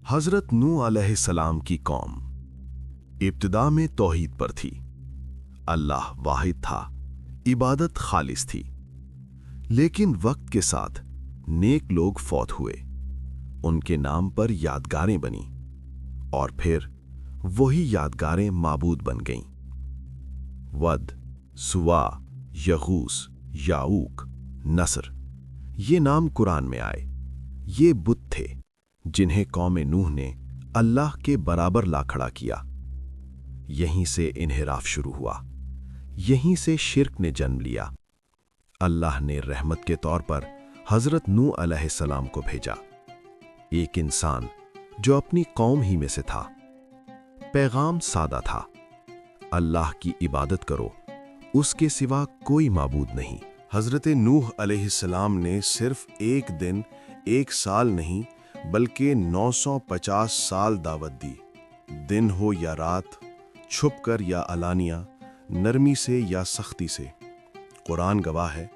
हजरत नूह अलैहिस्सलाम की कौम इब्तिदा में तौहीद पर थी। अल्लाह वाहिद था, इबादत खालिस थी। लेकिन वक्त के साथ नेक लोग फौत हुए, उनके नाम पर यादगारें बनी और फिर वही यादगारें माबूद बन गईं। वद, सुवा, यगूस, याऊक, नसर, ये नाम कुरान में आए। ये बुत थे जिन्हें कौम नूह ने अल्लाह के बराबर ला खड़ा किया। यहीं से इन्हिराफ शुरू हुआ, यहीं से शिर्क ने जन्म लिया। अल्लाह ने रहमत के तौर पर हजरत नूह अलैहिस्सलाम को भेजा, एक इंसान जो अपनी कौम ही में से था। पैगाम सादा था, अल्लाह की इबादत करो, उसके सिवा कोई माबूद नहीं। हजरत नूह अलैहिस्सलाम ने सिर्फ एक दिन, एक साल नहीं बल्कि 950 साल दावत दी। दिन हो या रात, छुपकर या अलानिया, नरमी से या सख्ती से। कुरान गवाह है,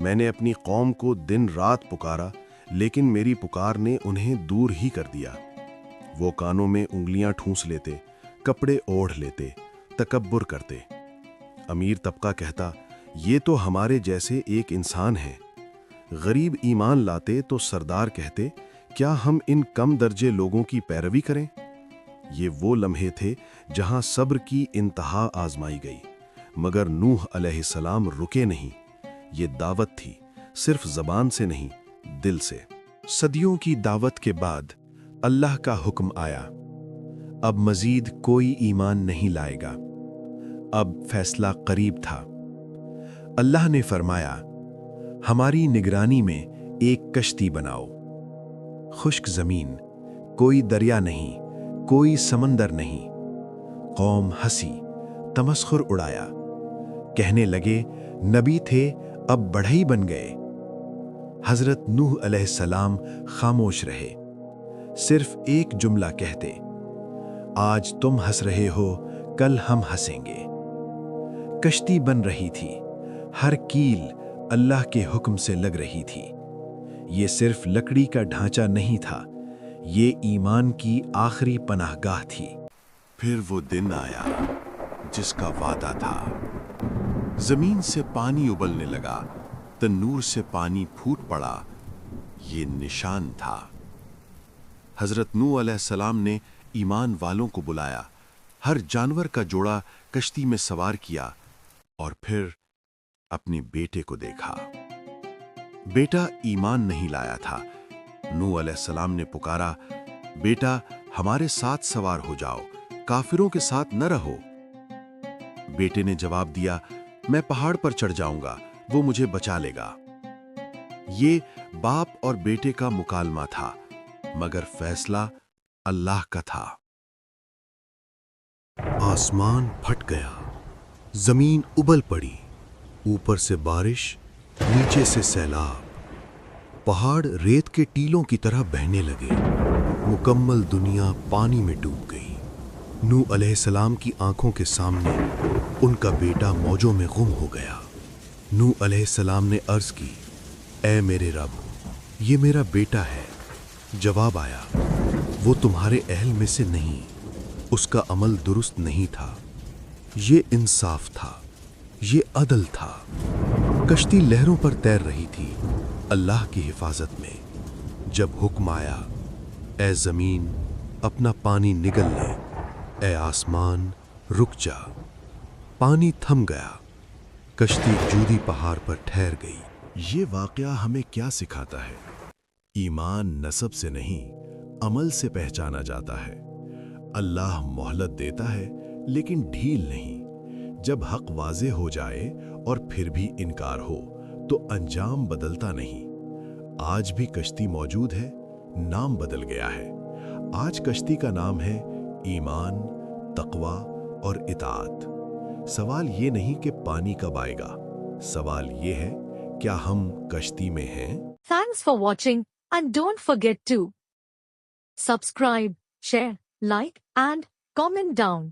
मैंने अपनी कौम को दिन रात पुकारा, लेकिन मेरी पुकार ने उन्हें दूर ही कर दिया। वो कानों में उंगलियां ठूंस लेते, कपड़े ओढ़ लेते, तकब्बुर करते। अमीर तबका कहता, ये तो हमारे जैसे एक इंसान है। गरीब ईमान लाते तो सरदार कहते, क्या हम इन कम दर्जे लोगों की पैरवी करें? ये वो लम्हे थे जहां सब्र की इंतहा आजमाई गई, मगर नूह अलैहिस्सलाम रुके नहीं। ये दावत थी, सिर्फ जबान से नहीं, दिल से। सदियों की दावत के बाद अल्लाह का हुक्म आया, अब मजीद कोई ईमान नहीं लाएगा। अब फैसला करीब था। अल्लाह ने फरमाया, हमारी निगरानी में एक कश्ती बनाओ। खुश्क जमीन, कोई दरिया नहीं, कोई समंदर नहीं। कौम हंसी, तमस्खुर उड़ाया, कहने लगे, नबी थे अब बढ़ई बन गए। हजरत नूह अलैहिस्सलाम खामोश रहे, सिर्फ एक जुमला कहते, आज तुम हंस रहे हो, कल हम हंसेंगे। कश्ती बन रही थी, हर कील अल्लाह के हुक्म से लग रही थी। ये सिर्फ लकड़ी का ढांचा नहीं था, ये ईमान की आखिरी पनाहगाह थी। फिर वो दिन आया जिसका वादा था। जमीन से पानी उबलने लगा, तन्नूर से पानी फूट पड़ा। ये निशान था। हजरत नूह अलैहिस्सलाम ने ईमान वालों को बुलाया, हर जानवर का जोड़ा कश्ती में सवार किया और फिर अपने बेटे को देखा। बेटा ईमान नहीं लाया था। नूह अलैहिस्सलाम ने पुकारा, बेटा हमारे साथ सवार हो जाओ, काफिरों के साथ न रहो। बेटे ने जवाब दिया, मैं पहाड़ पर चढ़ जाऊंगा, वो मुझे बचा लेगा। ये बाप और बेटे का मुकालमा था, मगर फैसला अल्लाह का था। आसमान फट गया, जमीन उबल पड़ी, ऊपर से बारिश, नीचे से सैलाब। पहाड़ रेत के टीलों की तरह बहने लगे। मुकम्मल दुनिया पानी में डूब गई। नूह अलैहिस्सलाम की आंखों के सामने उनका बेटा मौजों में गुम हो गया। नूह अलैहिस्सलाम ने अर्ज की, ऐ मेरे रब, ये मेरा बेटा है। जवाब आया, वो तुम्हारे अहल में से नहीं, उसका अमल दुरुस्त नहीं था। ये इंसाफ था, ये अदल था। कश्ती लहरों पर तैर रही थी, अल्लाह की हिफाजत में। जब हुक्म आया, ए जमीन अपना पानी निगल ले, ए आसमान रुक जा। पानी थम गया, कश्ती जूदी पहाड़ पर ठहर गई। ये वाकया हमें क्या सिखाता है? ईमान नसब से नहीं, अमल से पहचाना जाता है। अल्लाह मोहलत देता है, लेकिन ढील नहीं। जब हक वाज़े हो जाए और फिर भी इनकार हो, तो अंजाम बदलता नहीं। आज भी कश्ती मौजूद है, नाम बदल गया है। आज कश्ती का नाम है ईमान, तक़वा और इताअत। सवाल ये नहीं कि पानी कब आएगा, सवाल ये है, क्या हम कश्ती में हैं? Thanks for watching and don't forget to subscribe, share, like and comment down.